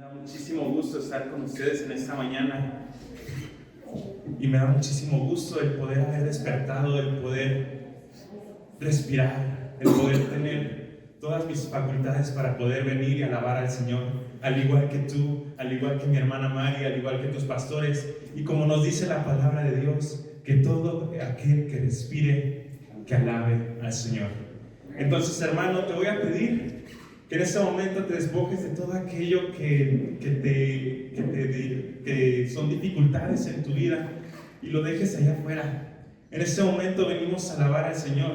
da muchísimo gusto estar con ustedes en esta mañana y me da muchísimo gusto el poder haber despertado, el poder respirar, el poder tener todas mis facultades para poder venir y alabar al Señor, al igual que tú, al igual que mi hermana Mari, al igual que tus pastores, y como nos dice la palabra de Dios, que todo aquel que respire, que alabe al Señor. Entonces, hermano, te voy a pedir que en este momento te despojes de todo aquello que son dificultades en tu vida y lo dejes allá afuera. En este momento venimos a alabar al Señor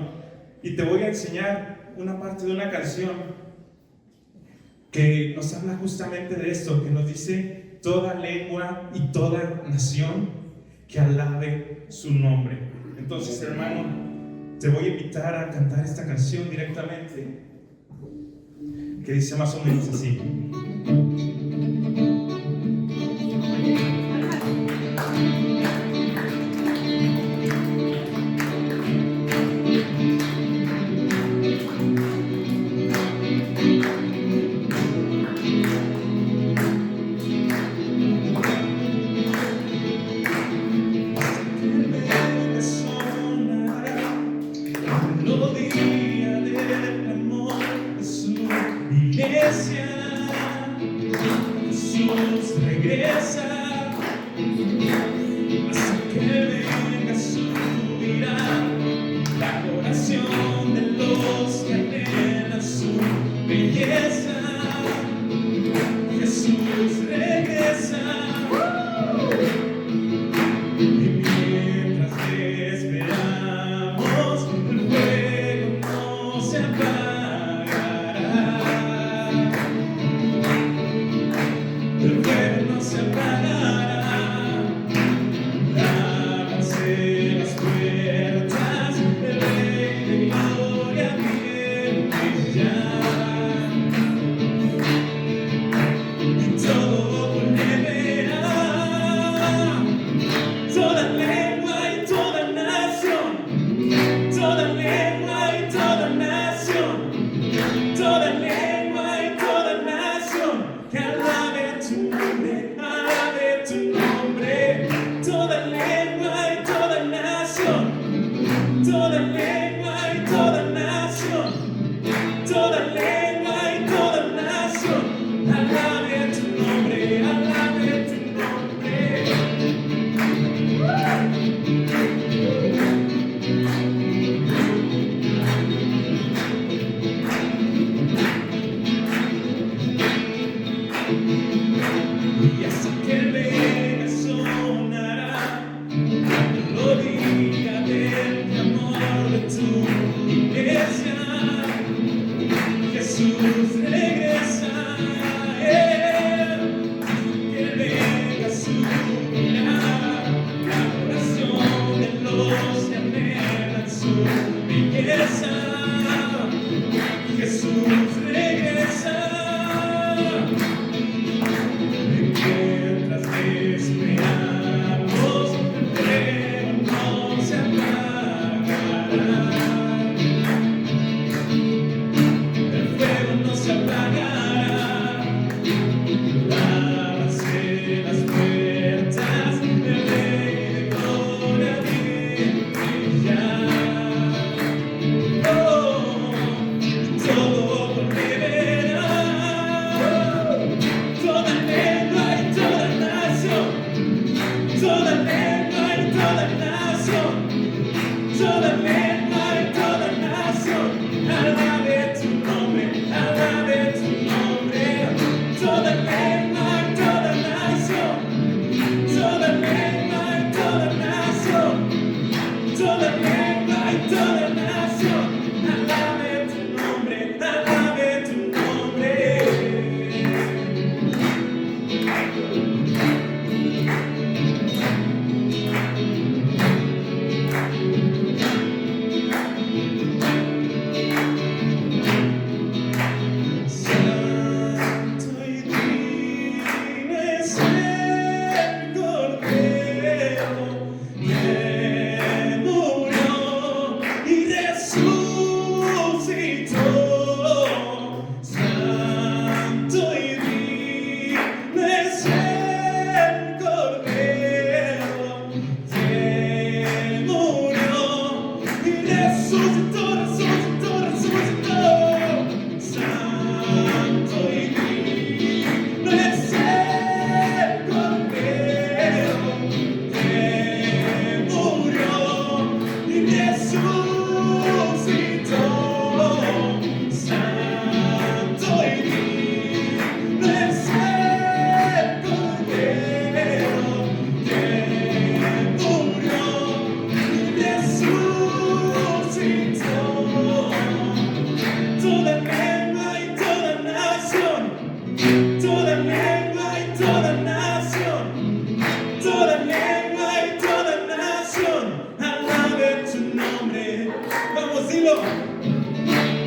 y te voy a enseñar una parte de una canción que nos habla justamente de esto, que nos dice: toda lengua y toda nación que alabe su nombre. Entonces, hermano, te voy a invitar a cantar esta canción directamente, que dice más o menos así.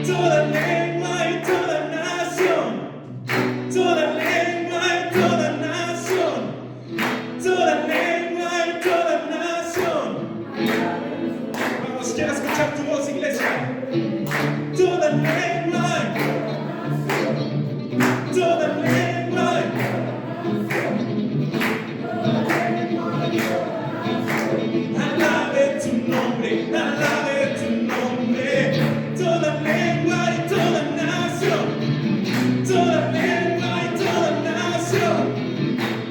toda lengua y toda nación, toda lengua y toda nación, toda lengua y toda nación. Vamos, quiero escuchar tu voz, iglesia. Toda lengua, toda lengua. Alabe tu nombre, alabe tu nombre. Toda lengua y toda nación, toda lengua y toda nación,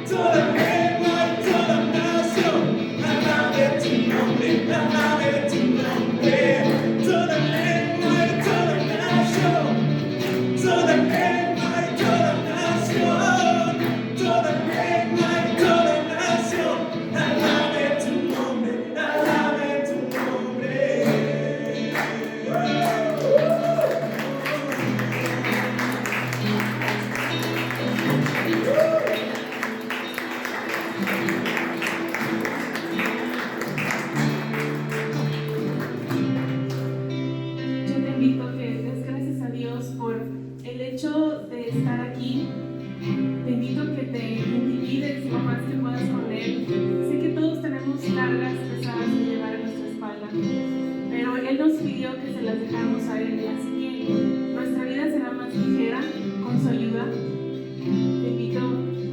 toda lengua y toda nación. Alabe tu nombre, alabe tu nombre. Toda lengua y toda nación, toda lengua y toda nación, toda lengua y toda nación. Alabe tu nombre, alabe tu nombre. Yo te invito a que des gracias a Dios por el hecho de estar aquí. Te invito a que te intimides lo más que puedas con Él. Sé que todos tenemos cargas pesadas que llevar en nuestra espalda, pero Él nos pidió que se las dejáramos a Él, así que nuestra vida será más ligera con su ayuda. Te invito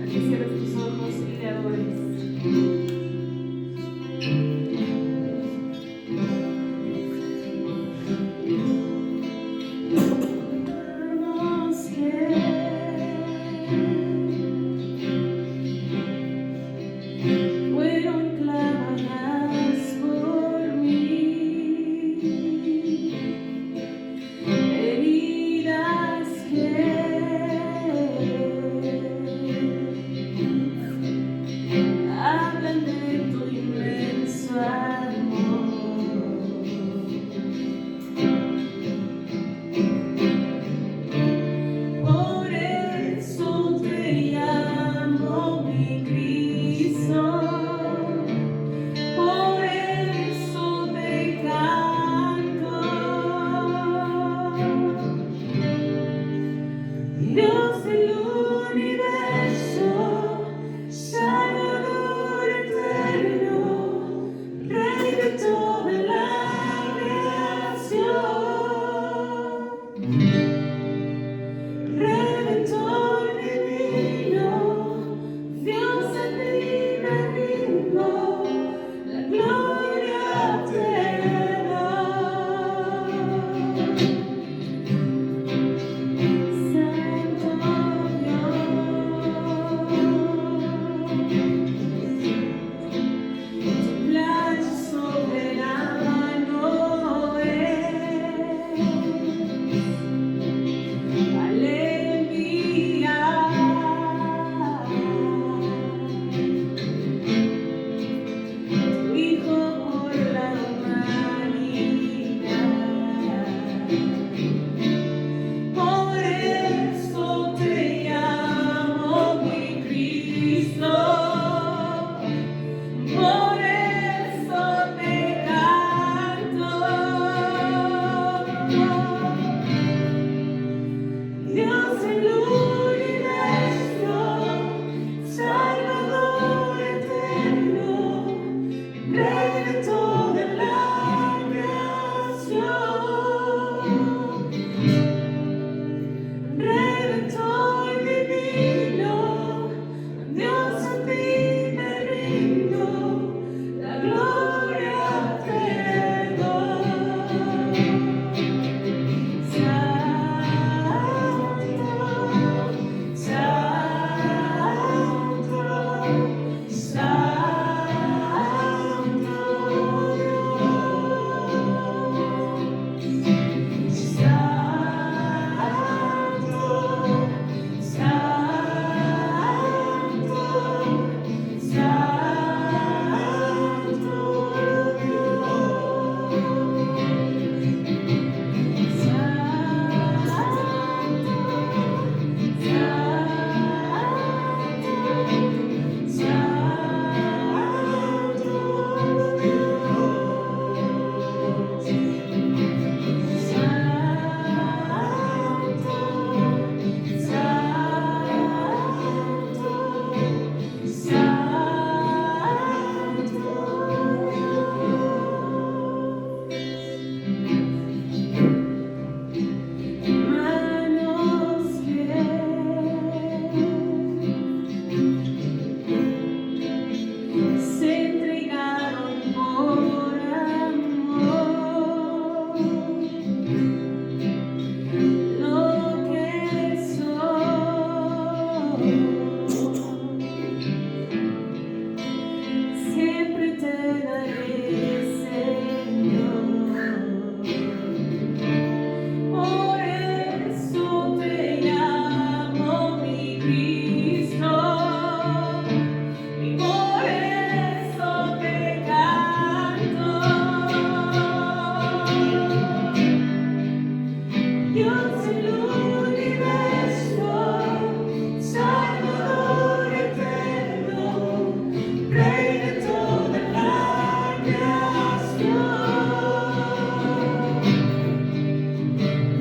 a que cierres tus ojos y le adores. Fueron clavadas por mí, heridas que hablan Dios del universo, Salvador eterno, Rey de toda la creación,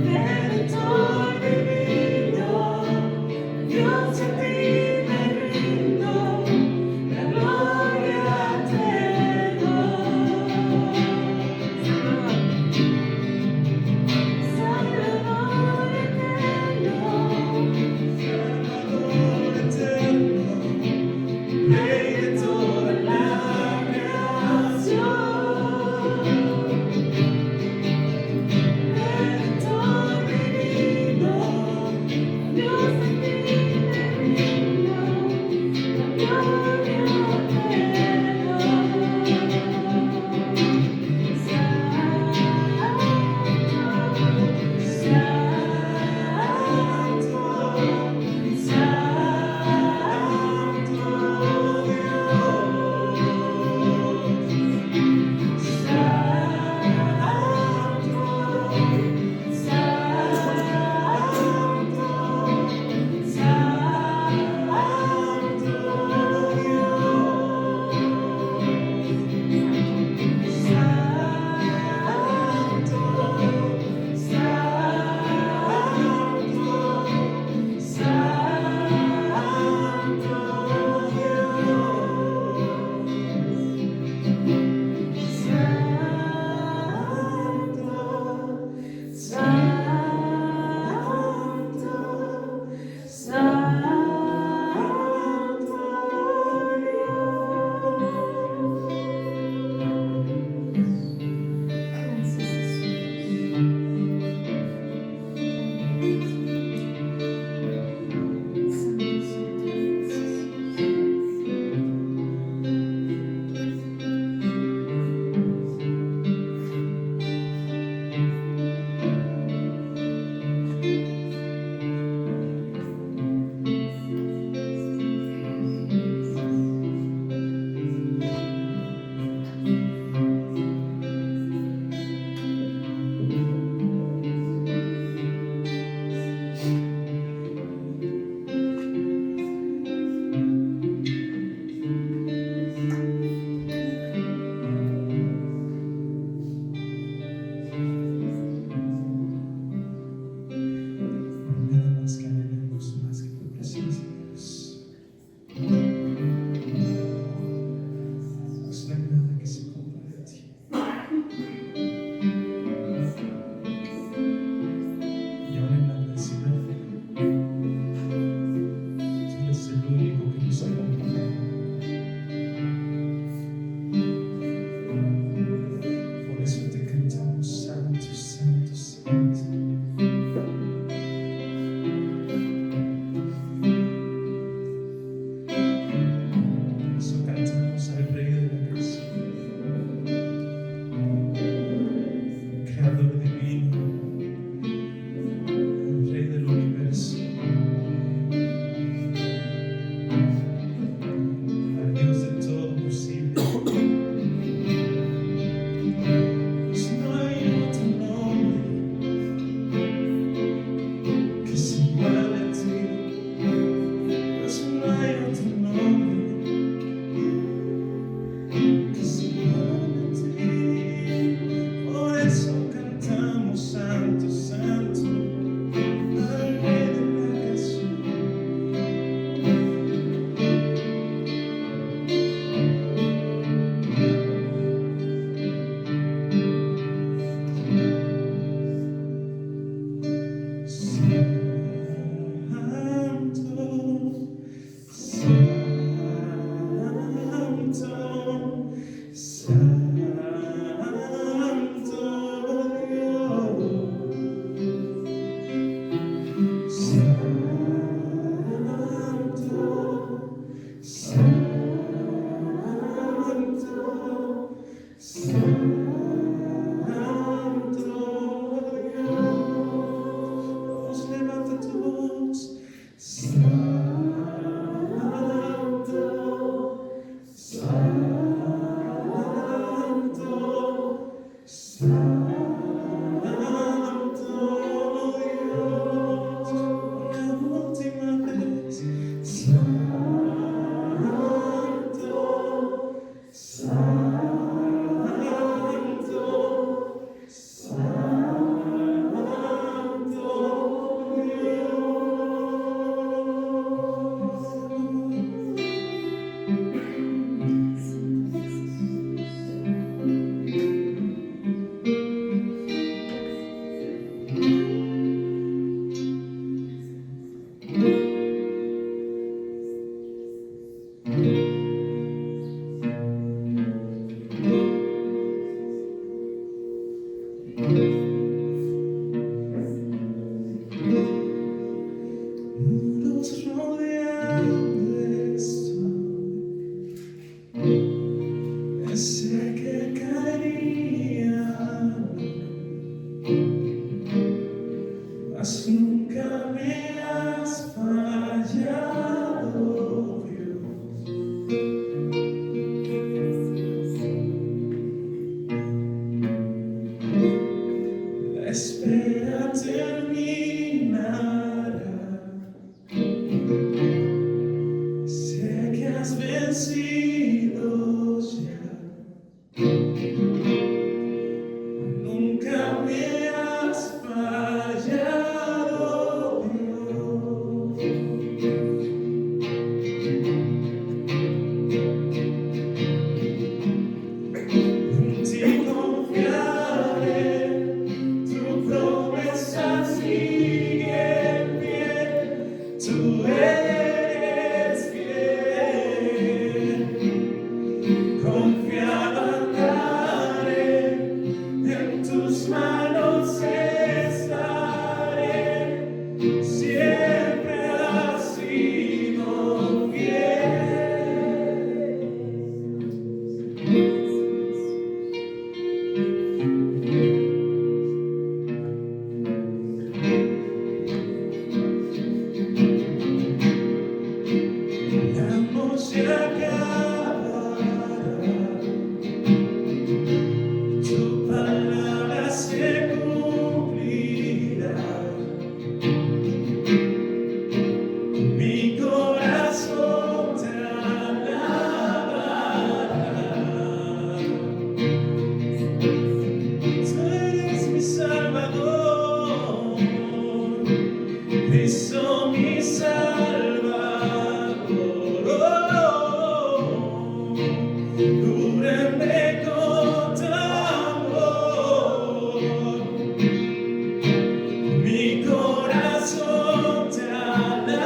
Redentor divino, Dios a ti me rindo, la gloria te doy. Salvador eterno, Rey de toda la creación, Redentor divino, Dios a ti me rindo, la gloria te mas nunca me has fallado, Dios. La espera terminará. Sé que has vencido ya. Nunca me has fallado, en ti confiaré, tu promesa sigue en pie, tú eres fiel, confiado andaré, en tus manos estaré, siempre has sido fiel. La noche acabará, tu palabra se cumplirá. Mi corazón te alabará. Tú eres mi Salvador, Cristo mi Salvador. Cúbreme con tu amor, mi corazón te alabará.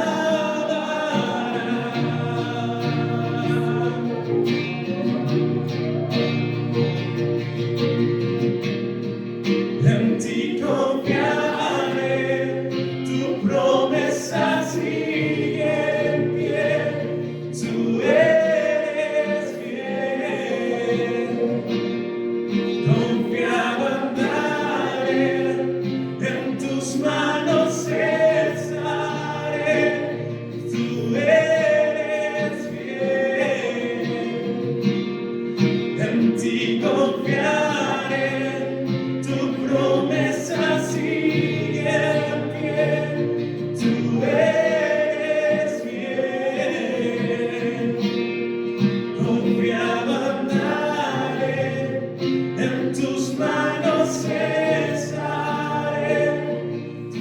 En ti confiaré, tu promesa sigue en pie, tú eres fiel, confiado andaré, en tus manos estaré, tú eres fiel, en ti confiaré, tu promesa sigue en pie, tú eres fiel, confiado andaré, en tus manos estaré, tú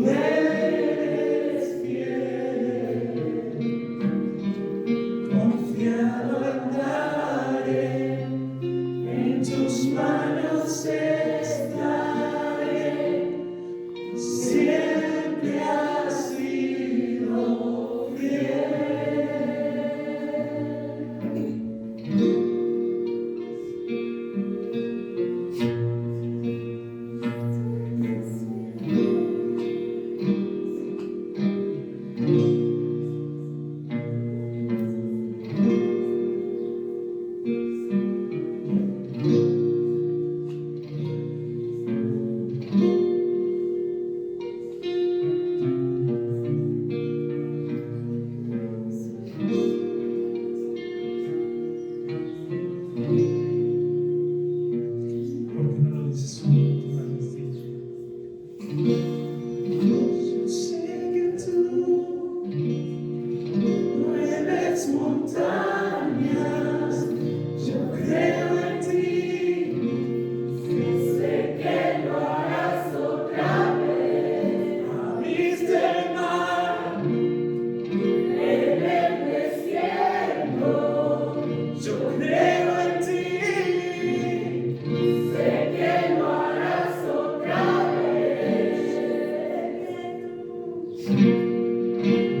eres fiel, confiado andaré, en tus manos estaré, siempre has sido fiel. ¿Por qué no lo dices tú? Tú me lo has dicho. Yo sé que tú mueves montañas, yo creo en ti, sé que lo harás otra vez. Abriste el mar en el desierto, yo creo en ti.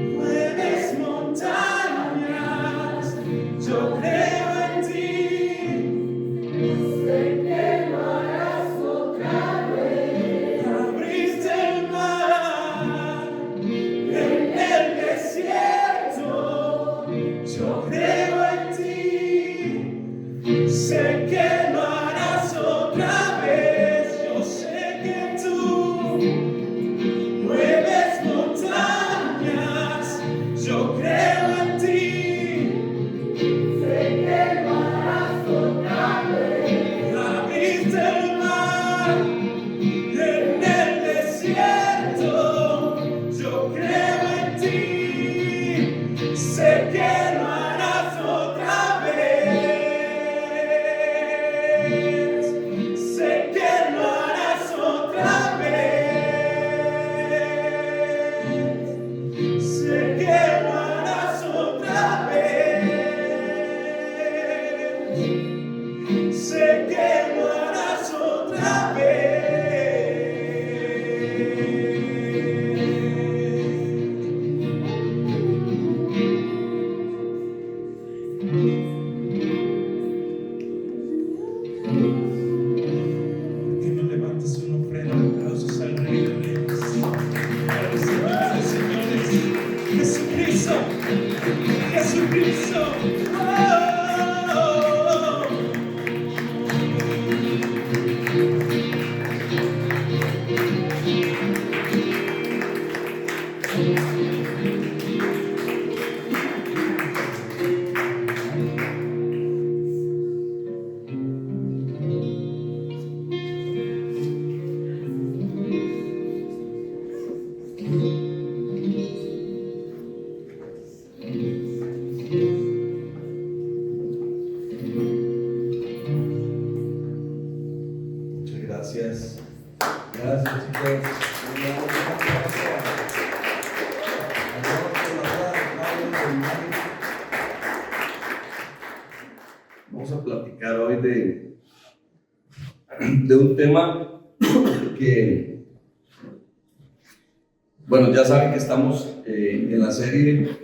Mueves montañas, yo creo en ti. Sé que lo harás otra vez. Abriste el mar en el desierto, yo creo en ti. Sé que lo harás otra vez. Yo sé que tú mueves montañas, yo creo en ti. Sé que lo harás otra vez. Abriste el mar en el desierto, yo creo en ti. Sé que lo harás otra vez. Sé que lo harás otra vez. Sé que lo harás otra vez. Sé que lo harás otra vez. ¿Por qué no levantas una ofrenda de aplausos al Rey de Reyes? A los señores, señores, Jesucristo, Jesucristo. Oh, oh, oh. Muchas gracias. Gracias, chicos. Vamos a platicar hoy de un tema que, bueno, ya saben que estamos en la serie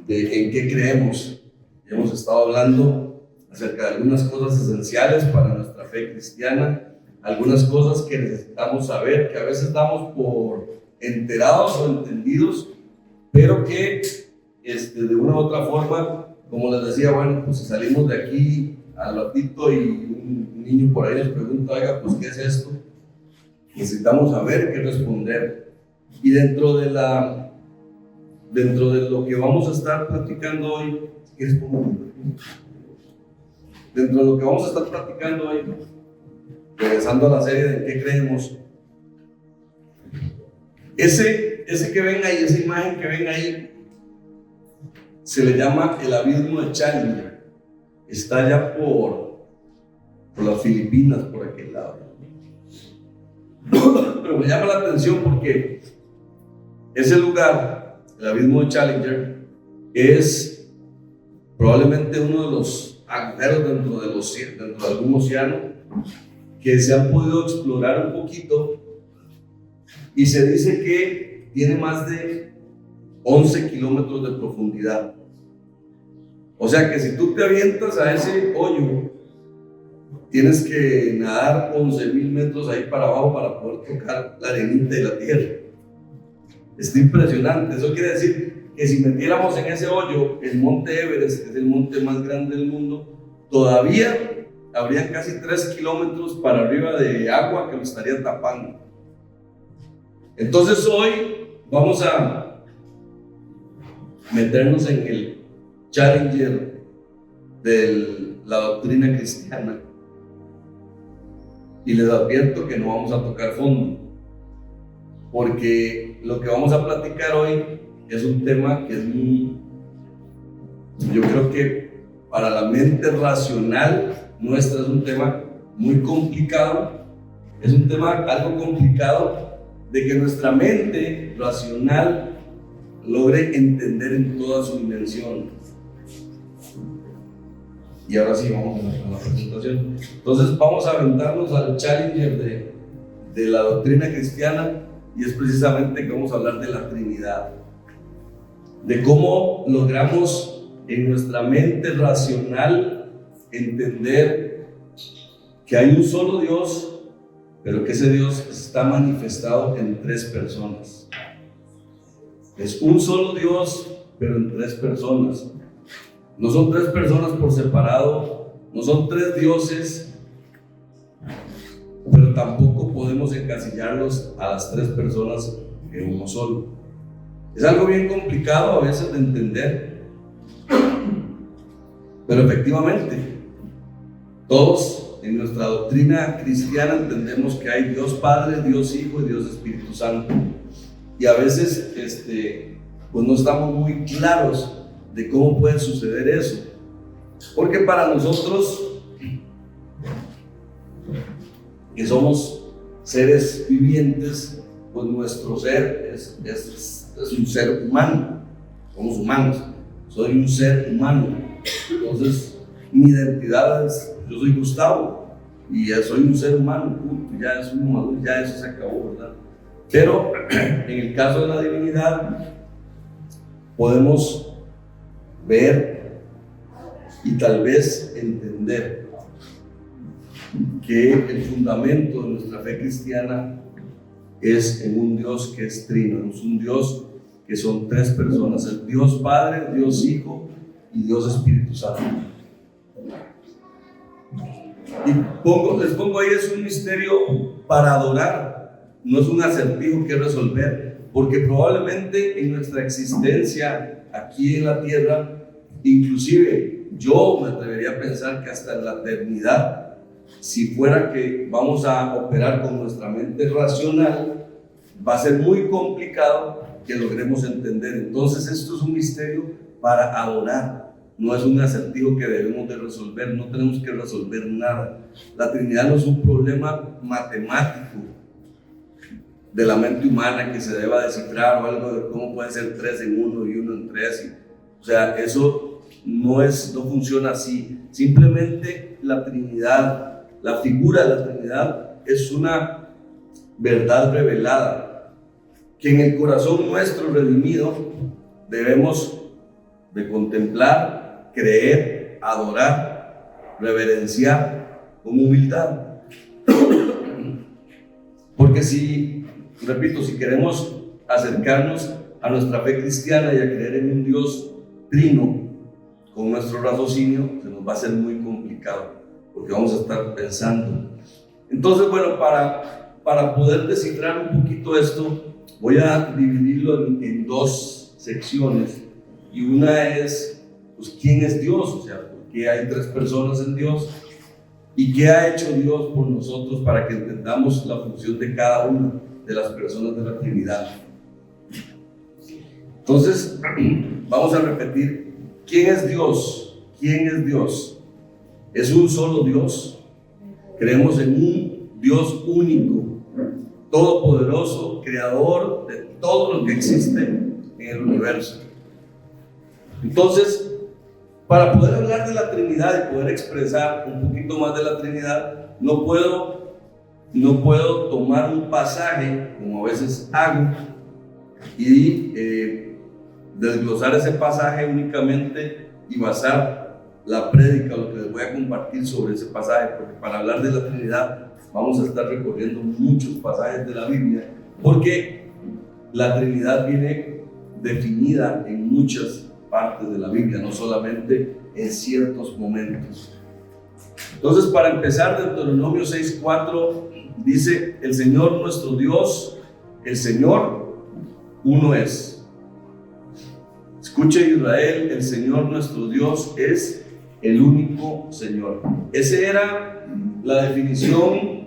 de ¿En qué creemos? Hemos estado hablando acerca de algunas cosas esenciales para nuestra fe cristiana, algunas cosas que necesitamos saber, que a veces damos por enterados o entendidos, pero que de una u otra forma, como les decía, bueno, pues si salimos de aquí al ratito y un niño por ahí nos pregunta, oiga, pues ¿qué es esto? Necesitamos saber qué responder. Y dentro de lo que vamos a estar platicando hoy, si quieres pongo. Dentro de lo que vamos a estar platicando hoy, regresando a la serie de ¿En qué creemos? Ese que ven ahí, esa imagen que ven ahí, se le llama el abismo de Challenger. Está allá por las Filipinas, por aquel lado. pero me llama la atención porque ese lugar, el abismo de Challenger, es probablemente uno de los agujeros dentro de algún océano que se han podido explorar un poquito, y se dice que tiene más de 11 kilómetros de profundidad. O sea que si tú te avientas a ese hoyo, tienes que nadar 11,000 metros ahí para abajo para poder tocar la arenita de la tierra. Está impresionante. Eso quiere decir que si metiéramos en ese hoyo el monte Everest, que es el monte más grande del mundo, todavía habrían casi 3 kilómetros para arriba de agua que lo estaría tapando. Entonces hoy vamos a meternos en el Challenger de la doctrina cristiana, y les advierto que no vamos a tocar fondo, porque lo que vamos a platicar hoy es un tema que es muy, yo creo que para la mente racional nuestra es un tema muy complicado, es un tema algo complicado de que nuestra mente racional logre entender en toda su dimensión. Y ahora sí vamos a la presentación. Entonces vamos a aventarnos al Challenger de la doctrina cristiana, y es precisamente que vamos a hablar de la Trinidad, de cómo logramos en nuestra mente racional entender que hay un solo Dios, pero que ese Dios está manifestado en 3 personas. Es un solo Dios, pero en 3 personas. No son 3 personas por separado, no son 3 dioses, pero tampoco podemos encasillarlos a las 3 personas en uno solo. Es algo bien complicado a veces de entender, pero efectivamente, todos en nuestra doctrina cristiana entendemos que hay Dios Padre, Dios Hijo y Dios Espíritu Santo. Y a veces pues no estamos muy claros de cómo puede suceder eso, porque para nosotros que somos seres vivientes, pues nuestro ser es un ser humano, somos humanos, soy un ser humano. Entonces mi identidad es, yo soy Gustavo y ya soy un ser humano, ya es un humano, ya eso se acabó, ¿verdad? Pero en el caso de la divinidad podemos ver y tal vez entender que el fundamento de nuestra fe cristiana es en un Dios que es trino, es un Dios que son 3 personas, el Dios Padre, Dios Hijo y Dios Espíritu Santo. Y les pongo ahí, es un misterio para adorar, no es un acertijo que resolver, porque probablemente en nuestra existencia aquí en la tierra, inclusive yo me atrevería a pensar que hasta en la eternidad, si fuera que vamos a operar con nuestra mente racional, va a ser muy complicado que logremos entender. Entonces esto es un misterio para adorar, no es un acertijo que debemos de resolver, no tenemos que resolver nada. La Trinidad no es un problema matemático de la mente humana que se deba descifrar, o algo de cómo pueden ser 3 en 1 y 1 en 3. O sea, eso no funciona así. Simplemente la Trinidad, la figura de la Trinidad es una verdad revelada que en el corazón nuestro redimido debemos de contemplar, creer, adorar, reverenciar con humildad. Porque si queremos acercarnos a nuestra fe cristiana y a creer en un Dios trino con nuestro raciocinio, se nos va a hacer muy complicado, porque vamos a estar pensando. Entonces, bueno, para poder descifrar un poquito esto, voy a dividirlo en 2 secciones. Y una es, pues, ¿quién es Dios? O sea, ¿por qué hay 3 personas en Dios? ¿Y qué ha hecho Dios por nosotros para que entendamos la función de cada una de las personas de la Trinidad? Entonces, vamos a repetir, ¿quién es Dios? ¿Quién es Dios? ¿Es un solo Dios? Creemos en un Dios único, todopoderoso, creador de todo lo que existe en el universo. Entonces, para poder hablar de la Trinidad y poder expresar un poquito más de la Trinidad, no puedo tomar un pasaje, como a veces hago, y desglosar ese pasaje únicamente y basar la prédica, lo que les voy a compartir sobre ese pasaje, porque para hablar de la Trinidad vamos a estar recorriendo muchos pasajes de la Biblia, porque la Trinidad viene definida en muchas partes de la Biblia, no solamente en ciertos momentos. Entonces, para empezar, Deuteronomio 6:4 dice: el Señor nuestro Dios, el Señor uno es. Escuche, Israel, el Señor nuestro Dios es el único Señor. Esa era la definición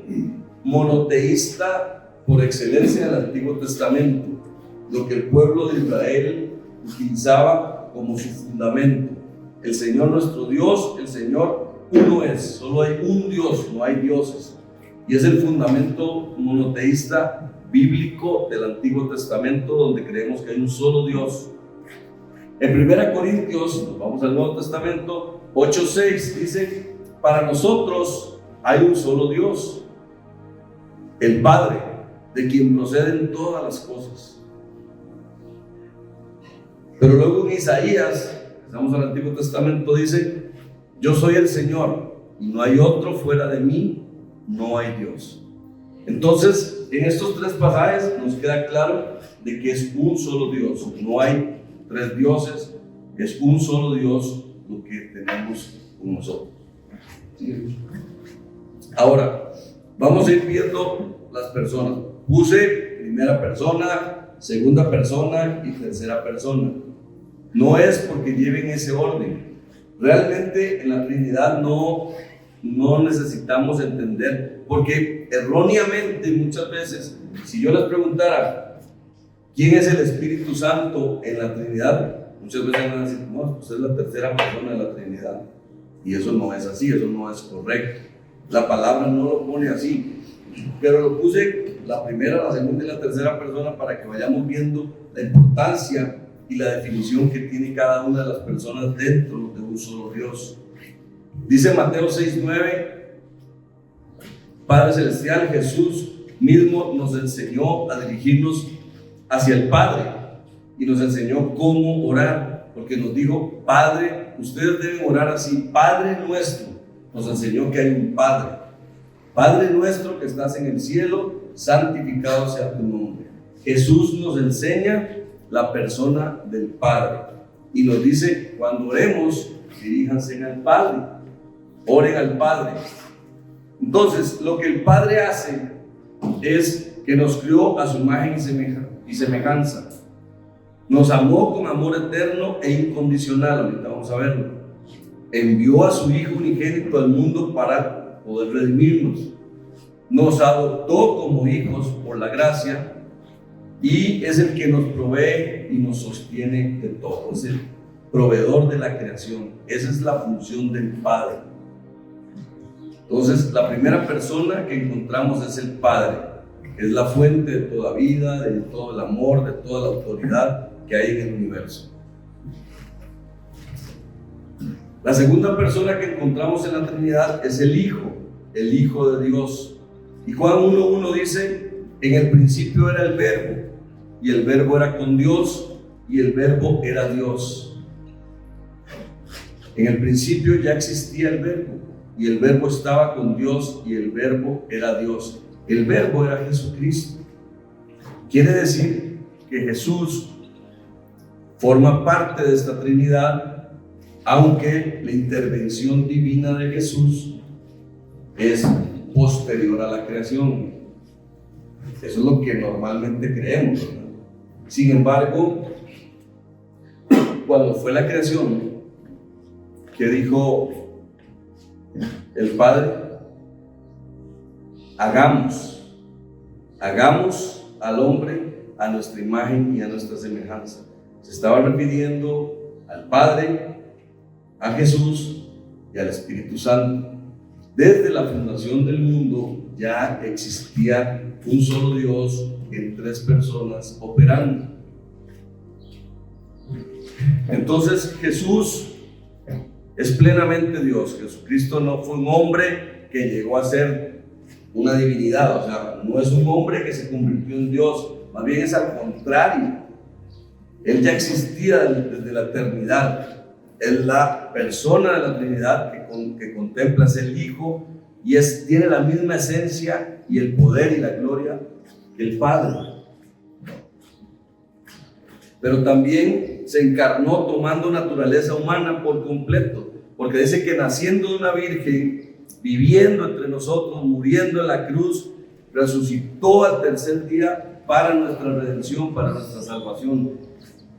monoteísta por excelencia del Antiguo Testamento, lo que el pueblo de Israel utilizaba como su fundamento. El Señor nuestro Dios, el Señor uno es, solo hay un Dios, no hay dioses. Y es el fundamento monoteísta bíblico del Antiguo Testamento, donde creemos que hay un solo Dios. En 1 Corintios, nos vamos al Nuevo Testamento, 8:6 dice: para nosotros hay un solo Dios, el Padre, de quien proceden todas las cosas. Pero luego en Isaías, estamos al Antiguo Testamento, dice: yo soy el Señor y no hay otro, fuera de mí no hay Dios. Entonces, en estos tres pasajes nos queda claro de que es un solo Dios, no hay tres dioses, es un solo Dios lo que tenemos con nosotros. Ahora, vamos a ir viendo las personas. Puse primera persona, segunda persona y tercera persona. No es porque lleven ese orden. Realmente en la Trinidad no necesitamos entender, porque erróneamente muchas veces, si yo les preguntara quién es el Espíritu Santo en la Trinidad, muchas veces van a decir: no, pues es la tercera persona de la Trinidad. Y eso no es así, eso no es correcto. La palabra no lo pone así, pero lo puse la primera, la segunda y la tercera persona para que vayamos viendo la importancia y la definición que tiene cada una de las personas dentro de un solo Dios. Dice Mateo 6:9: Padre Celestial, Jesús mismo nos enseñó a dirigirnos hacia el Padre y nos enseñó cómo orar, porque nos dijo: Padre, ustedes deben orar así, Padre nuestro. Nos enseñó que hay un Padre. Padre nuestro que estás en el cielo, santificado sea tu nombre. Jesús nos enseña la persona del Padre y nos dice: cuando oremos, diríjanse al Padre, oren al Padre. Entonces, lo que el Padre hace es que nos crió a su imagen y semejanza. Nos amó con amor eterno e incondicional. Ahorita vamos a verlo. Envió a su Hijo unigénito al mundo para poder redimirnos. Nos adoptó como hijos por la gracia y es el que nos provee y nos sostiene de todo. Es el proveedor de la creación. Esa es la función del Padre. Entonces, la primera persona que encontramos es el Padre, que es la fuente de toda vida, de todo el amor, de toda la autoridad que hay en el universo. La segunda persona que encontramos en la Trinidad es el Hijo de Dios. Y Juan 1:1 dice: en el principio era el Verbo, y el Verbo era con Dios, y el Verbo era Dios. En el principio ya existía el Verbo, y el Verbo estaba con Dios, y el Verbo era Dios. El Verbo era Jesucristo. Quiere decir que Jesús forma parte de esta Trinidad, aunque la intervención divina de Jesús es posterior a la creación. Eso es lo que normalmente creemos, ¿verdad? Sin embargo, cuando fue la creación, ¿qué dijo el Padre? Hagamos al hombre a nuestra imagen y a nuestra semejanza. Se estaba refiriendo al Padre, a Jesús y al Espíritu Santo. Desde la fundación del mundo ya existía un solo Dios en 3 personas operando. Entonces Jesús es plenamente Dios. Jesucristo no fue un hombre que llegó a ser una divinidad, o sea, no es un hombre que se convirtió en Dios, más bien es al contrario. Él ya existía desde la eternidad. Es la persona de la Trinidad que contempla, es el Hijo, y tiene la misma esencia y el poder y la gloria que el Padre. Pero también se encarnó tomando naturaleza humana por completo, porque dice que naciendo de una virgen, viviendo entre nosotros, muriendo en la cruz, resucitó al tercer día para nuestra redención, para nuestra salvación.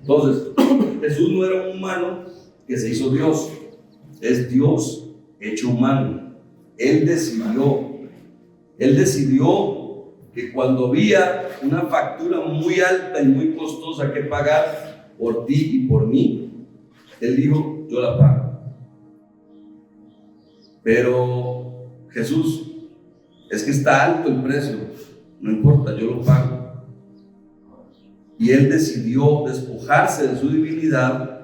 Entonces, Jesús no era un humano que se hizo Dios, es Dios hecho humano. Él decidió que cuando había una factura muy alta y muy costosa que pagar por ti y por mí, Él dijo, yo la pago. Pero Jesús, es que está alto el precio, no importa, yo lo pago. Y Él decidió despojarse de su divinidad,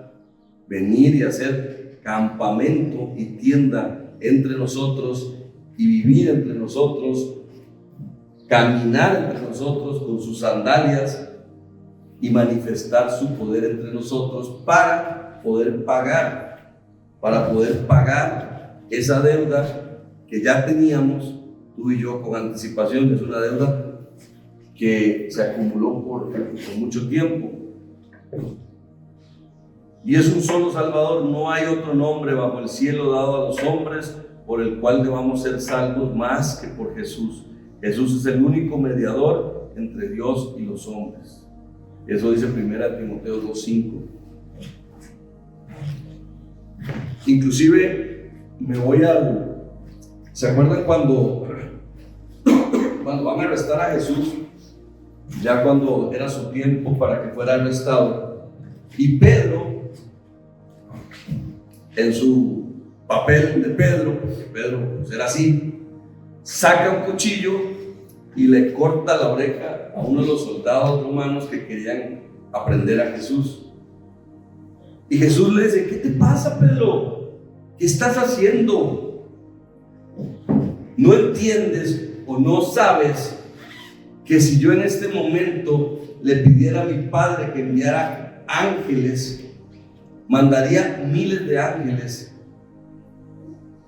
venir y hacer campamento y tienda entre nosotros y vivir entre nosotros, caminar entre nosotros con sus sandalias y manifestar su poder entre nosotros para poder pagar esa deuda que ya teníamos tú y yo con anticipación. Es una deuda que se acumuló por mucho tiempo. Y es un solo Salvador, no hay otro nombre bajo el cielo dado a los hombres por el cual debamos ser salvos más que por Jesús. Jesús es el único mediador entre Dios y los hombres. Eso dice 1 Timoteo 2:5. Inclusive me voy ¿se acuerdan cuando van a arrestar a Jesús? Ya cuando era su tiempo para que fuera arrestado, y Pedro, en su papel de Pedro pues era así, saca un cuchillo y le corta la oreja a uno de los soldados romanos que querían aprender a Jesús. Y Jesús le dice, ¿qué te pasa, Pedro? ¿Qué estás haciendo? ¿No entiendes o no sabes que si yo en este momento le pidiera a mi Padre que enviara ángeles, mandaría miles de ángeles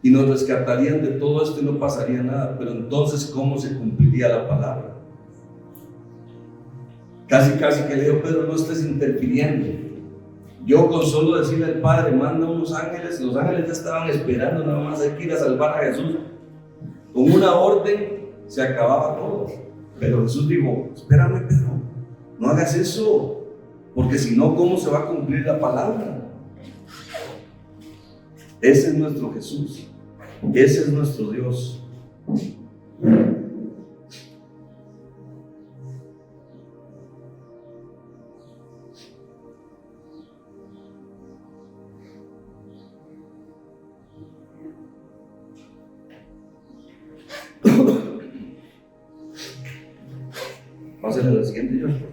y nos rescatarían de todo esto y no pasaría nada? Pero entonces, ¿cómo se cumpliría la palabra? Casi que le digo, Pedro, no estés interfiriendo. Yo con solo decirle al Padre, manda unos ángeles, los ángeles ya estaban esperando, nada más hay que ir a salvar a Jesús. Con una orden se acababa todo. Pero Jesús dijo, espérame, Pedro, no hagas eso, porque si no, ¿cómo se va a cumplir la palabra? Ese es nuestro Jesús, ese es nuestro Dios. Pásale a la siguiente, George.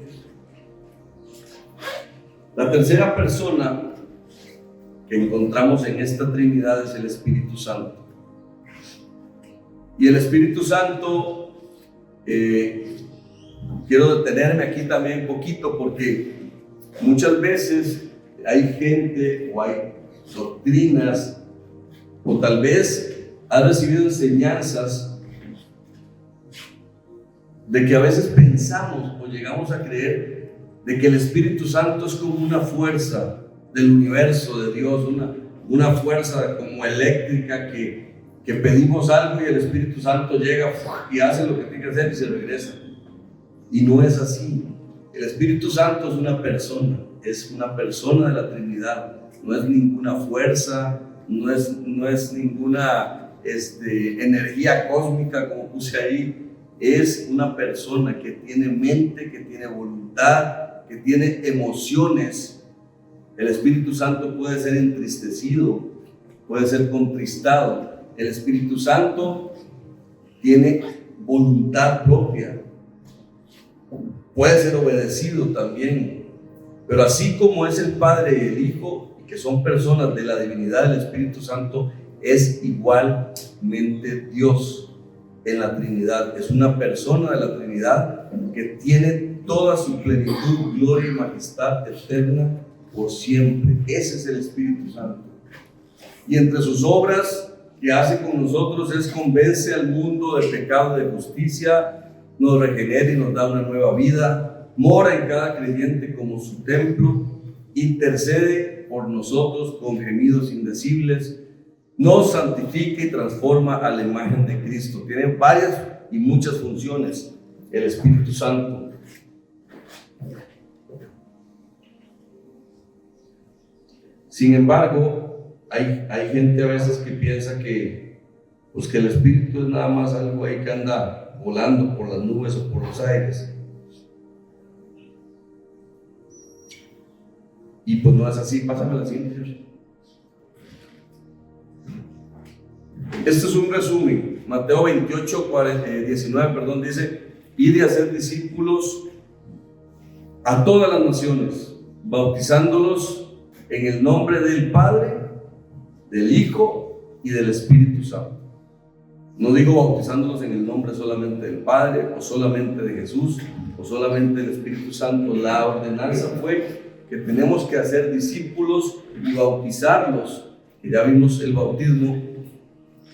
La tercera persona que encontramos en esta Trinidad es el Espíritu Santo. Y el Espíritu Santo, quiero detenerme aquí también un poquito, porque muchas veces hay gente o hay doctrinas, o tal vez has recibido enseñanzas de que a veces pensamos o llegamos a creer de que el Espíritu Santo es como una fuerza del universo de Dios, una fuerza como eléctrica que pedimos algo y el Espíritu Santo llega y hace lo que tiene que hacer y se regresa. Y no es así. El Espíritu Santo es una persona de la Trinidad, no es ninguna fuerza, no es ninguna energía cósmica como puse ahí. Es una persona que tiene mente, que tiene voluntad, que tiene emociones. El Espíritu Santo puede ser entristecido, puede ser contristado, el Espíritu Santo tiene voluntad propia, puede ser obedecido también, pero así como es el Padre y el Hijo, que son personas de la divinidad del Espíritu Santo, es igualmente Dios en la Trinidad. Es una persona de la Trinidad que tiene toda su plenitud, gloria y majestad eterna por siempre. Ese es el Espíritu Santo. Y entre sus obras que hace con nosotros es convence al mundo del pecado, de justicia, nos regenera y nos da una nueva vida, mora en cada creyente como su templo, intercede por nosotros con gemidos indecibles, nos santifica y transforma a la imagen de Cristo. Tiene varias y muchas funciones el Espíritu Santo. Sin embargo, hay gente a veces que piensa que el Espíritu es nada más algo ahí que anda volando por las nubes o por los aires. Y pues no es así. Pásame la siguiente. Este es un resumen. Mateo 28, 19, dice: id y hacer discípulos a todas las naciones, bautizándolos en el nombre del Padre, del Hijo y del Espíritu Santo. No digo bautizándolos en el nombre solamente del Padre, o solamente de Jesús, o solamente del Espíritu Santo. La ordenanza fue que tenemos que hacer discípulos y bautizarlos, que ya vimos el bautismo,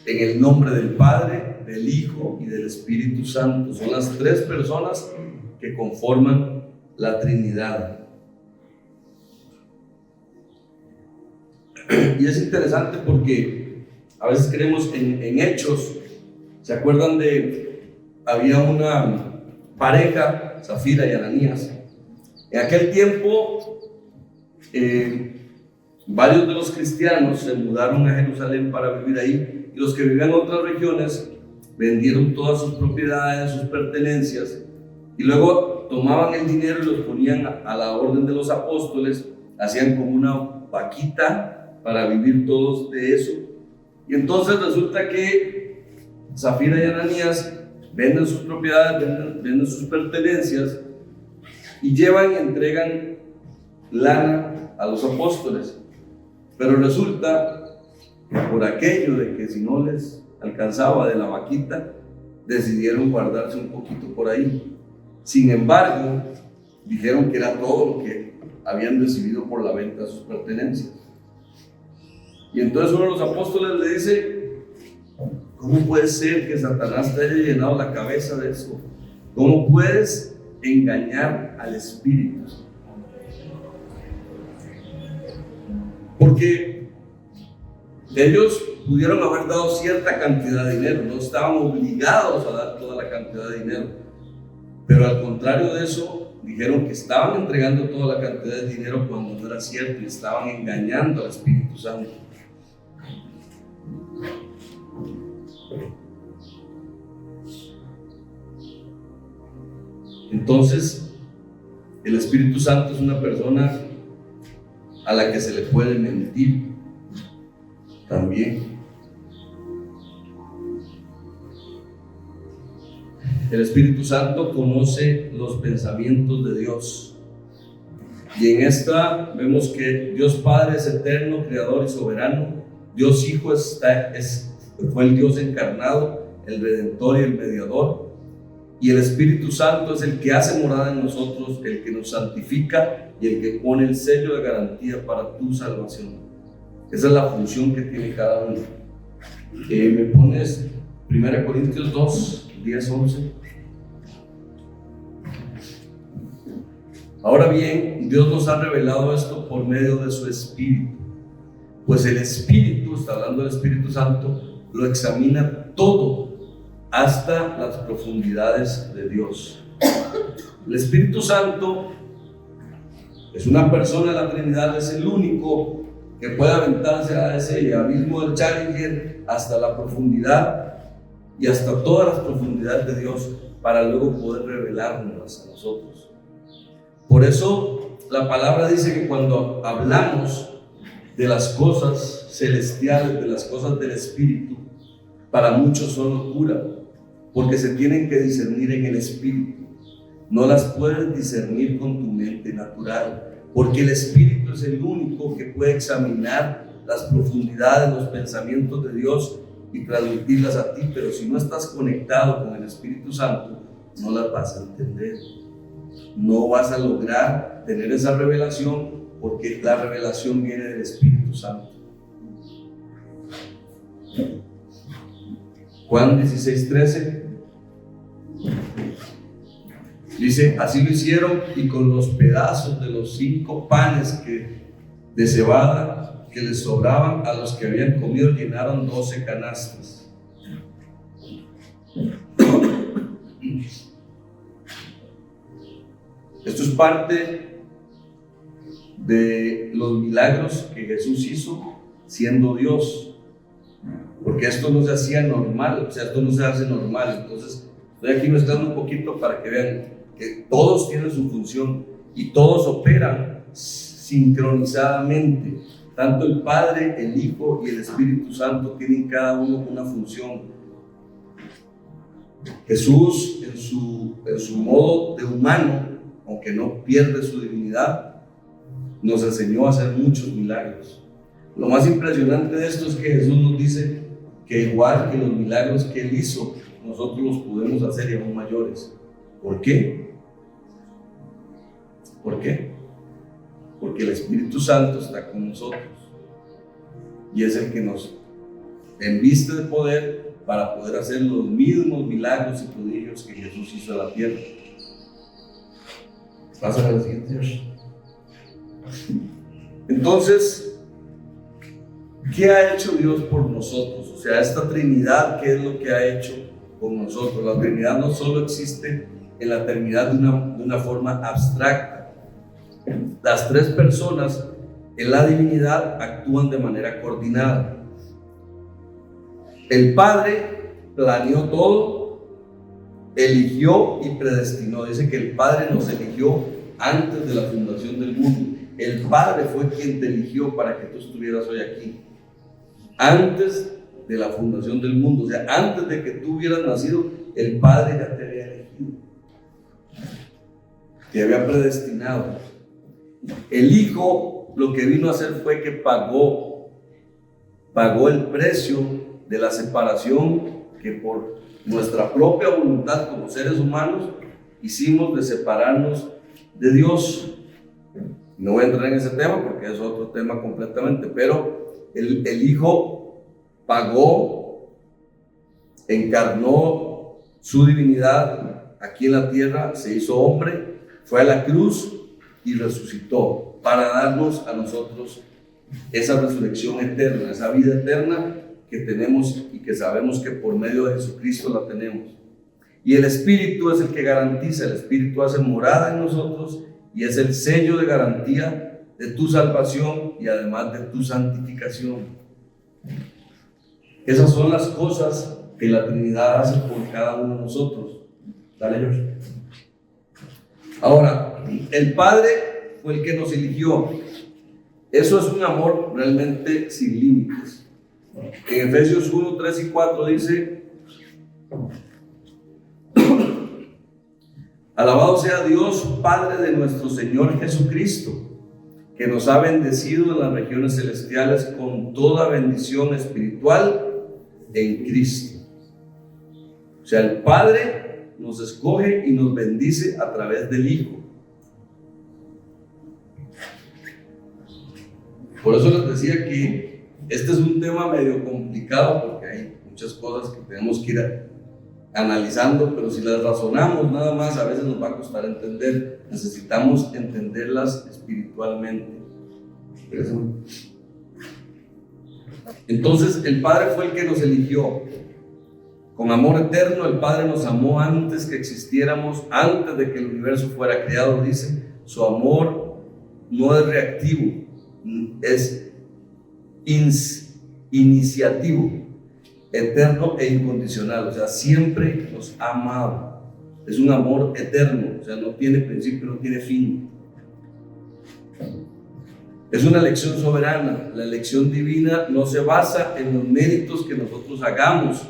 en el nombre del Padre, del Hijo y del Espíritu Santo. Son las tres personas que conforman la Trinidad. Y es interesante porque a veces creemos en Hechos. ¿Se acuerdan había una pareja, Zafira y Ananías? En aquel tiempo, varios de los cristianos se mudaron a Jerusalén para vivir ahí, y los que vivían en otras regiones vendieron todas sus propiedades, sus pertenencias, y luego tomaban el dinero y los ponían a la orden de los apóstoles, hacían como una vaquita para vivir todos de eso. Y entonces resulta que Zafira y Ananías venden sus propiedades, venden sus pertenencias, y llevan y entregan lana a los apóstoles. Pero resulta que por aquello de que si no les alcanzaba de la vaquita, decidieron guardarse un poquito por ahí. Sin embargo, dijeron que era todo lo que habían recibido por la venta de sus pertenencias. Y entonces uno de los apóstoles le dice: ¿cómo puede ser que Satanás te haya llenado la cabeza de eso? ¿Cómo puedes engañar al Espíritu? Porque ellos pudieron haber dado cierta cantidad de dinero, no estaban obligados a dar toda la cantidad de dinero, pero al contrario de eso, dijeron que estaban entregando toda la cantidad de dinero cuando no era cierto, y estaban engañando al Espíritu Santo. Entonces, el Espíritu Santo es una persona a la que se le puede mentir también. El Espíritu Santo conoce los pensamientos de Dios. Y en esta vemos que Dios Padre es eterno, creador y soberano. Dios Hijo fue el Dios encarnado, el Redentor y el Mediador. Y el Espíritu Santo es el que hace morada en nosotros, el que nos santifica y el que pone el sello de garantía para tu salvación. Esa es la función que tiene cada uno. Me pones 1 Corintios 2, 10, 11. Ahora bien, Dios nos ha revelado esto por medio de su Espíritu. Pues el Espíritu, está hablando del Espíritu Santo, lo examina todo hasta las profundidades de Dios. El Espíritu Santo es una persona de la Trinidad, es el único que puede aventarse a ese abismo del Challenger hasta la profundidad y hasta todas las profundidades de Dios, para luego poder revelárnoslas a nosotros. Por eso la palabra dice que cuando hablamos de las cosas celestiales, de las cosas del Espíritu, para muchos son locura, porque se tienen que discernir en el espíritu. No las puedes discernir con tu mente natural, porque el espíritu es el único que puede examinar las profundidades, los pensamientos de Dios y transmitirlas a ti. Pero si no estás conectado con el Espíritu Santo, no las vas a entender. No vas a lograr tener esa revelación, porque la revelación viene del Espíritu Santo. Juan 16:13 dice: así lo hicieron, y con los pedazos de los 5 panes de cebada que les sobraban a los que habían comido, llenaron 12 canastas. Esto es parte de los milagros que Jesús hizo siendo Dios, porque esto no se hacía normal, o sea, esto no se hace normal. Entonces estoy aquí mezclando un poquito para que vean que todos tienen su función y todos operan sincronizadamente. Tanto el Padre, el Hijo y el Espíritu Santo tienen cada uno una función. Jesús, en su modo de humano, aunque no pierde su divinidad, nos enseñó a hacer muchos milagros. Lo más impresionante de esto es que Jesús nos dice que igual que los milagros que Él hizo, nosotros los podemos hacer y aún mayores. ¿Por qué? ¿Por qué? Porque el Espíritu Santo está con nosotros y es el que nos enviste de poder para poder hacer los mismos milagros y prodigios que Jesús hizo en la tierra. Pasa a la siguiente. Entonces, ¿qué ha hecho Dios por nosotros? O sea, esta Trinidad, ¿qué es lo que ha hecho con nosotros? La Trinidad no solo existe en la eternidad de una forma abstracta. Las 3 personas en la divinidad actúan de manera coordinada. El Padre planeó todo, eligió y predestinó. Dice que el Padre nos eligió antes de la fundación del mundo. El Padre fue quien te eligió para que tú estuvieras hoy aquí. Antes de la fundación del mundo, o sea, antes de que tú hubieras nacido, el Padre ya te había elegido, te había predestinado. El Hijo lo que vino a hacer fue que pagó el precio de la separación que por nuestra propia voluntad como seres humanos hicimos de separarnos de Dios. No voy a entrar en ese tema porque es otro tema completamente, pero el Hijo pagó, encarnó su divinidad aquí en la tierra, se hizo hombre, fue a la cruz y resucitó para darnos a nosotros esa resurrección eterna, esa vida eterna que tenemos y que sabemos que por medio de Jesucristo la tenemos. Y el Espíritu es el que garantiza, el Espíritu hace morada en nosotros y es el sello de garantía de tu salvación y además de tu santificación. Esas son las cosas que la Trinidad hace por cada uno de nosotros. Dale, George. Ahora, el Padre fue el que nos eligió. Eso es un amor realmente sin límites. En Efesios 1, 3 y 4 dice: alabado sea Dios, Padre de nuestro Señor Jesucristo, que nos ha bendecido en las regiones celestiales con toda bendición espiritual en Cristo. O sea, el Padre nos escoge y nos bendice a través del Hijo. Por eso les decía que este es un tema medio complicado, porque hay muchas cosas que tenemos que ir analizando, pero si las razonamos nada más, a veces nos va a costar entender. Necesitamos entenderlas espiritualmente. Entonces, el Padre fue el que nos eligió. Con amor eterno, el Padre nos amó antes que existiéramos, antes de que el universo fuera creado, dice. Su amor no es reactivo, es iniciativo, eterno e incondicional. O sea, siempre nos ha amado. Es un amor eterno, o sea, no tiene principio, no tiene fin. Es una elección soberana. La elección divina no se basa en los méritos que nosotros hagamos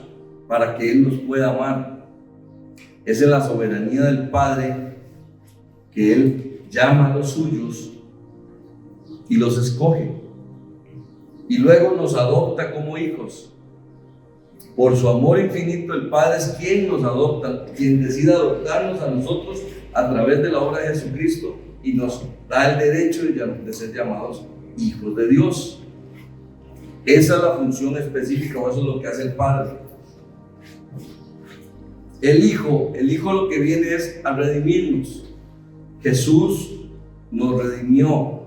para que Él nos pueda amar. Es en la soberanía del Padre que Él llama a los suyos y los escoge. Y luego nos adopta como hijos. Por su amor infinito, el Padre es quien nos adopta, quien decide adoptarnos a nosotros a través de la obra de Jesucristo y nos da el derecho de ser llamados hijos de Dios. Esa es la función específica, o eso es lo que hace el Padre. El Hijo lo que viene es a redimirnos. Jesús nos redimió,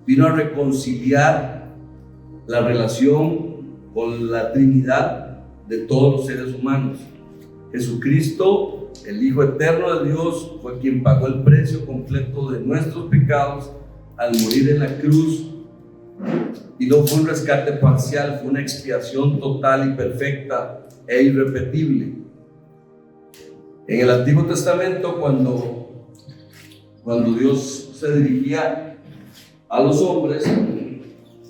vino a reconciliar la relación con la Trinidad de todos los seres humanos. Jesucristo, el Hijo eterno de Dios, fue quien pagó el precio completo de nuestros pecados al morir en la cruz. Y no fue un rescate parcial, fue una expiación total y perfecta e irrepetible. En el Antiguo Testamento, cuando Dios se dirigía a los hombres,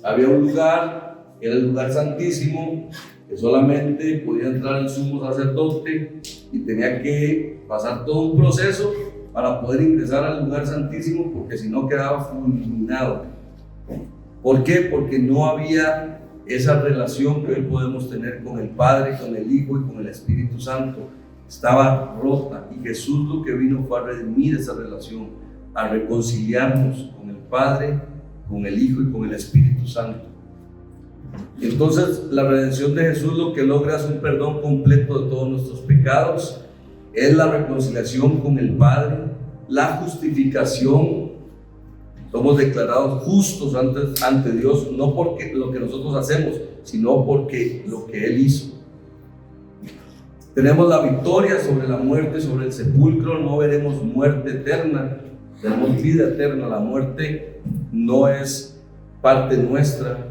había un lugar, era el lugar santísimo, que solamente podía entrar el sumo sacerdote y tenía que pasar todo un proceso para poder ingresar al lugar santísimo, porque si no quedaba fulminado. ¿Por qué? Porque no había esa relación que hoy podemos tener con el Padre, con el Hijo y con el Espíritu Santo. Estaba rota, y Jesús lo que vino fue a redimir esa relación, a reconciliarnos con el Padre, con el Hijo y con el Espíritu Santo. Entonces, la redención de Jesús lo que logra es un perdón completo de todos nuestros pecados, es la reconciliación con el Padre, la justificación. Somos declarados justos ante Dios, no porque lo que nosotros hacemos, sino porque lo que Él hizo. Tenemos la victoria sobre la muerte, sobre el sepulcro. No veremos muerte eterna, tenemos vida eterna. La muerte no es parte nuestra.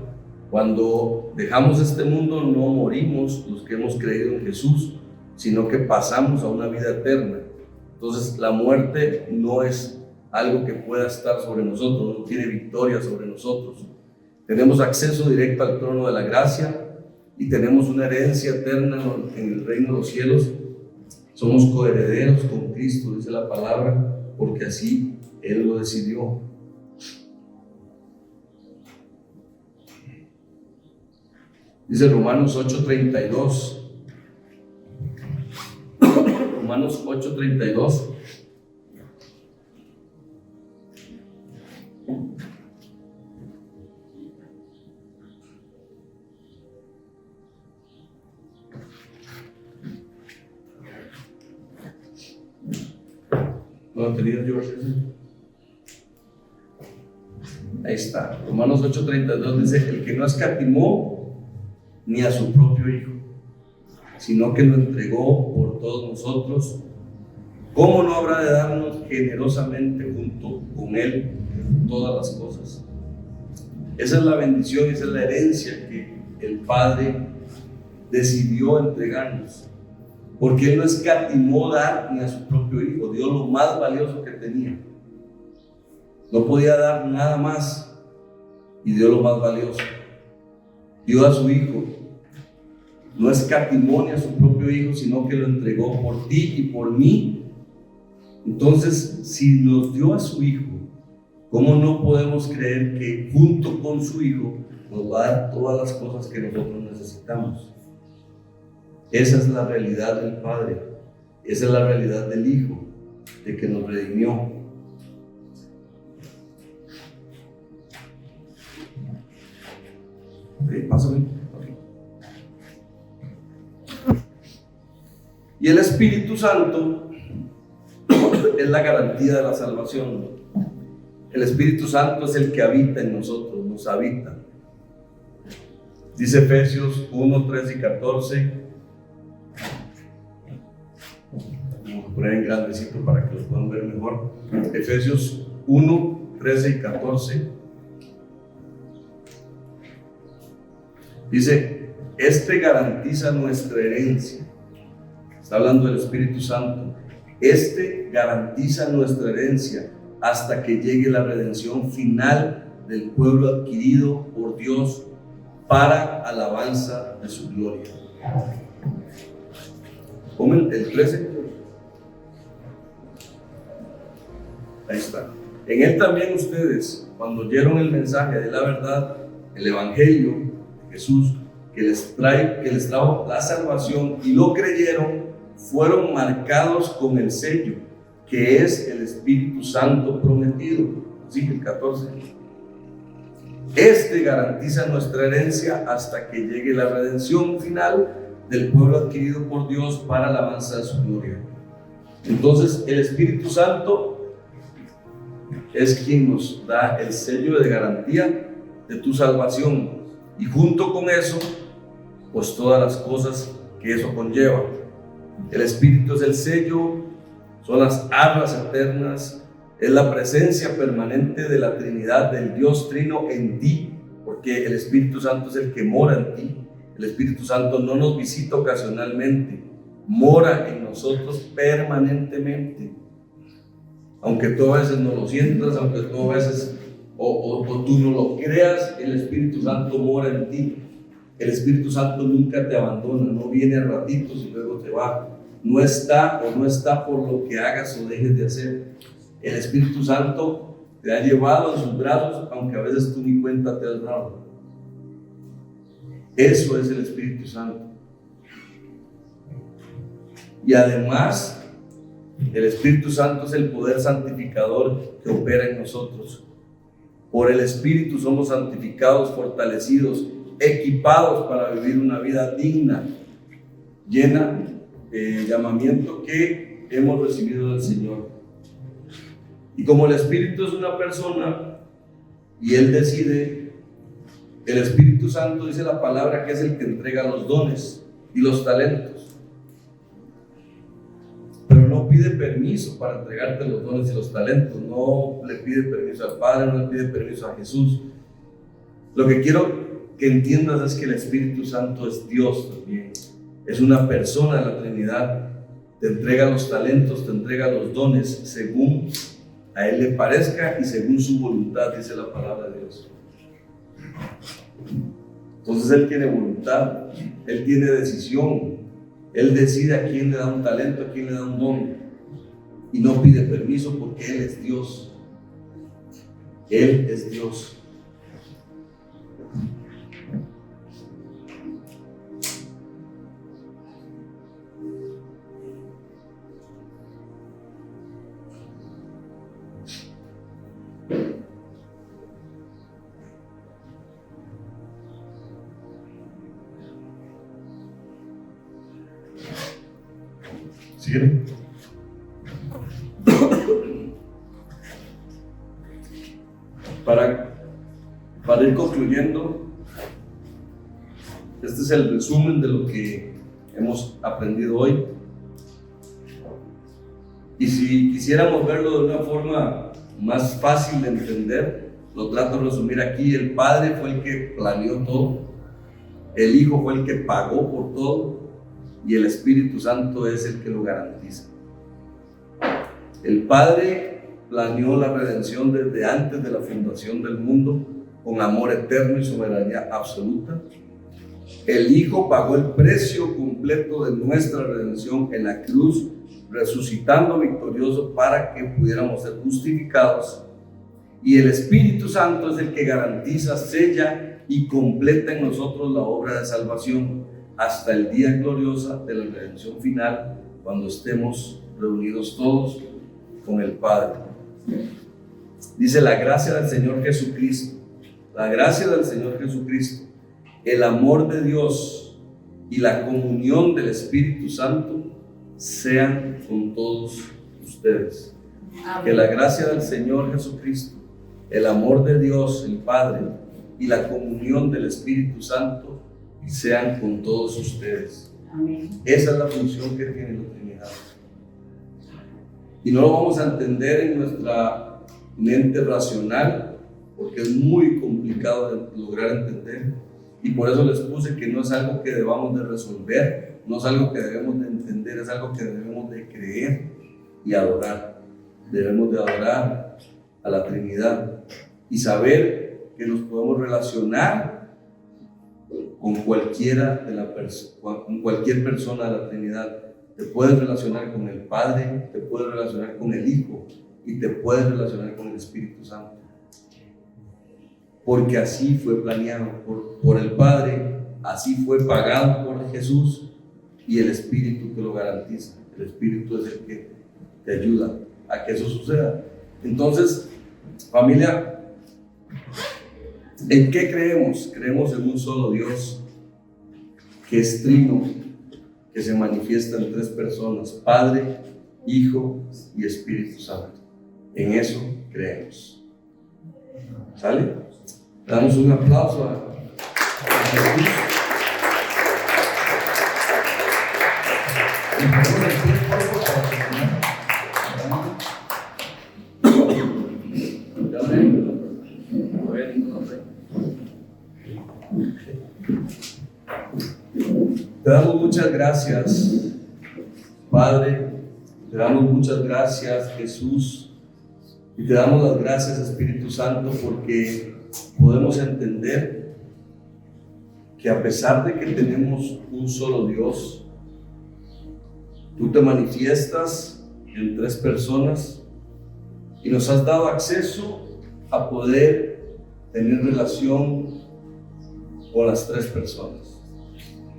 Cuando dejamos este mundo no morimos los que hemos creído en Jesús, sino que pasamos a una vida eterna. Entonces la muerte no es algo que pueda estar sobre nosotros, no tiene victoria sobre nosotros. Tenemos acceso directo al trono de la gracia y tenemos una herencia eterna en el reino de los cielos. Somos coherederos con Cristo, dice la palabra, porque así Él lo decidió. Dice Romanos 8:32. Romanos 8:32. ¿No lo tenías, George? Ahí está. Romanos 8:32 dice: el que no escatimó ni a su propio Hijo, sino que lo entregó por todos nosotros, ¿cómo no habrá de darnos generosamente junto con Él todas las cosas? Esa es la bendición, esa es la herencia que el Padre decidió entregarnos, porque Él no escatimó dar ni a su propio Hijo, dio lo más valioso que tenía. No podía dar nada más y dio lo más valioso. Dio a su Hijo. No escatimó ni a su propio Hijo, sino que lo entregó por ti y por mí. Entonces, si nos dio a su Hijo, ¿cómo no podemos creer que junto con su Hijo nos va a dar todas las cosas que nosotros necesitamos? Esa es la realidad del Padre, esa es la realidad del Hijo, de que nos redimió. Pásame. Y el Espíritu Santo es la garantía de la salvación. El Espíritu Santo es el que habita en nosotros, nos habita. Dice Efesios 1, 13 y 14. Vamos a poner en grandecito para que lo puedan ver mejor. Efesios 1, 13 y 14. Dice: este garantiza nuestra herencia. Está hablando del Espíritu Santo. Este garantiza nuestra herencia hasta que llegue la redención final del pueblo adquirido por Dios para alabanza de su gloria. Ponme el 13. Ahí está. En él también ustedes, cuando oyeron el mensaje de la verdad, el evangelio de Jesús, que les trajo la salvación y lo creyeron, fueron marcados con el sello, que es el Espíritu Santo prometido. Sigue el 14. Este garantiza nuestra herencia hasta que llegue la redención final del pueblo adquirido por Dios para la alabanza de su gloria. Entonces, el Espíritu Santo es quien nos da el sello de garantía de tu salvación, y junto con eso, pues todas las cosas que eso conlleva. El Espíritu es el sello, son las arras eternas, es la presencia permanente de la Trinidad, del Dios Trino en ti, porque el Espíritu Santo es el que mora en ti. El Espíritu Santo no nos visita ocasionalmente, mora en nosotros permanentemente. Aunque tú a veces no lo sientas, aunque tú a veces o tú no lo creas, el Espíritu Santo mora en ti. El Espíritu Santo nunca te abandona, no viene a ratitos y luego te va. No está por lo que hagas o dejes de hacer. El Espíritu Santo te ha llevado en sus brazos, aunque a veces tú ni cuenta te has dado. Eso es el Espíritu Santo. Y además, el Espíritu Santo es el poder santificador que opera en nosotros. Por el Espíritu somos santificados, fortalecidos, equipados para vivir una vida digna, llena del llamamiento que hemos recibido del Señor. Y como el Espíritu es una persona y Él decide, el Espíritu Santo dice la palabra que es el que entrega los dones y los talentos. Pero no pide permiso para entregarte los dones y los talentos, no le pide permiso al Padre, no le pide permiso a Jesús. Lo que quiero que entiendas es que el Espíritu Santo es Dios también, es una persona de la Trinidad, te entrega los talentos, te entrega los dones según a Él le parezca y según su voluntad, dice la palabra de Dios. Entonces Él tiene voluntad, Él tiene decisión. Él decide a quién le da un talento, a quién le da un don, y no pide permiso porque Él es Dios. Él es Dios. ¿Siguen? Para ir concluyendo, este es el resumen de lo que hemos aprendido hoy. Y si quisiéramos verlo de una forma más fácil de entender, lo trato de resumir aquí. El Padre fue el que planeó todo, el Hijo fue el que pagó por todo, y el Espíritu Santo es el que lo garantiza. El Padre planeó la redención desde antes de la fundación del mundo, con amor eterno y soberanía absoluta. El Hijo pagó el precio completo de nuestra redención en la cruz, resucitando victorioso para que pudiéramos ser justificados. Y el Espíritu Santo es el que garantiza, sella y completa en nosotros la obra de salvación hasta el día glorioso de la redención final, cuando estemos reunidos todos con el Padre. Dice: la gracia del Señor Jesucristo, la gracia del Señor Jesucristo, el amor de Dios y la comunión del Espíritu Santo sean con todos ustedes. Amén. Que la gracia del Señor Jesucristo, el amor de Dios, el Padre, y la comunión del Espíritu Santo sean con todos ustedes. Amén. Esa es la función que tiene la Trinidad. Y no lo vamos a entender en nuestra mente racional, porque es muy complicado de lograr entender. Y por eso les puse que no es algo que debamos de resolver, no es algo que debemos de entender, es algo que debemos de creer y adorar. Debemos de adorar a la Trinidad y saber que nos podemos relacionar con cualquier persona de la Trinidad. te puedes relacionar con el Padre, te puedes relacionar con el Hijo y te puedes relacionar con el Espíritu Santo. Porque así fue planeado por el Padre, así fue pagado por Jesús y el Espíritu te lo garantiza. El Espíritu es el que te ayuda a que eso suceda. Entonces, familia, ¿en qué creemos? Creemos en un solo Dios, que es trino, que se manifiesta en tres personas: Padre, Hijo y Espíritu Santo. En eso creemos. ¿Sale? Le damos un aplauso a Jesús. Te damos muchas gracias, Padre. Te damos muchas gracias, Jesús. Y te damos las gracias, Espíritu Santo, porque podemos entender que a pesar de que tenemos un solo Dios, tú te manifiestas en tres personas y nos has dado acceso a poder tener relación con las tres personas.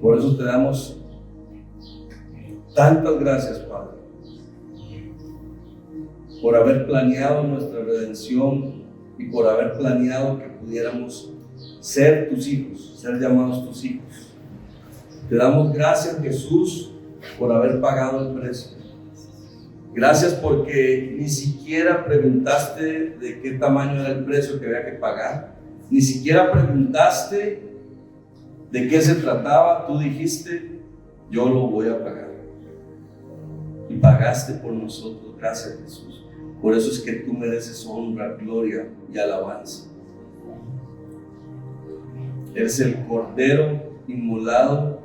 Por eso te damos tantas gracias, Padre, por haber planeado nuestra redención y por haber planeado que pudiéramos ser tus hijos, ser llamados tus hijos. Te damos gracias, Jesús, por haber pagado el precio. Gracias porque ni siquiera preguntaste de qué tamaño era el precio que había que pagar. Ni siquiera preguntaste de qué se trataba. Tú dijiste, yo lo voy a pagar. Y pagaste por nosotros. Gracias, Jesús. Por eso es que tú mereces honra, gloria y alabanza. Eres el Cordero inmolado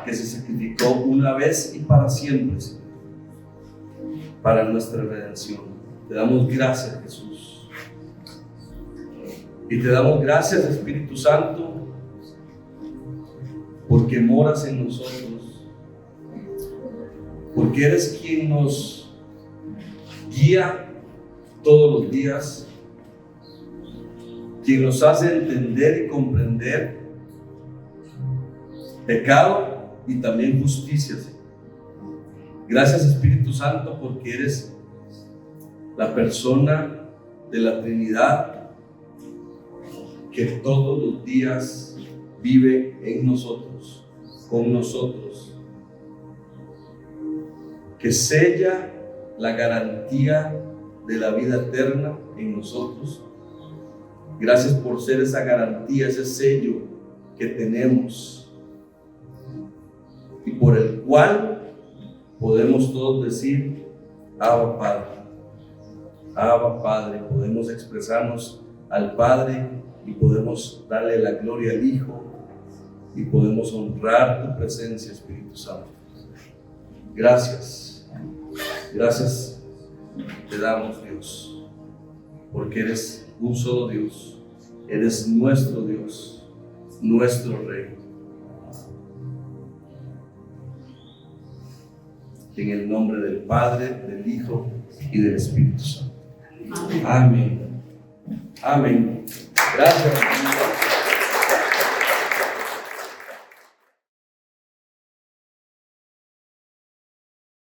que se sacrificó una vez y para siempre, Señor, para nuestra redención. Te damos gracias, Jesús. Y te damos gracias, Espíritu Santo, porque moras en nosotros, porque eres quien nos guía todos los días, quien nos hace entender y comprender pecado y también justicia, Señor. Gracias, Espíritu Santo, porque eres la persona de la Trinidad que todos los días vive en nosotros, con nosotros, que sella la garantía de la vida eterna en nosotros. Gracias por ser esa garantía, ese sello que tenemos y por el cual podemos todos decir, Abba Padre, Abba Padre. Podemos expresarnos al Padre y podemos darle la gloria al Hijo y podemos honrar tu presencia, Espíritu Santo. Gracias, gracias te damos, Dios, porque eres un solo Dios, eres nuestro Dios, nuestro Rey. En el nombre del Padre, del Hijo y del Espíritu Santo. Amén. Amén. Gracias.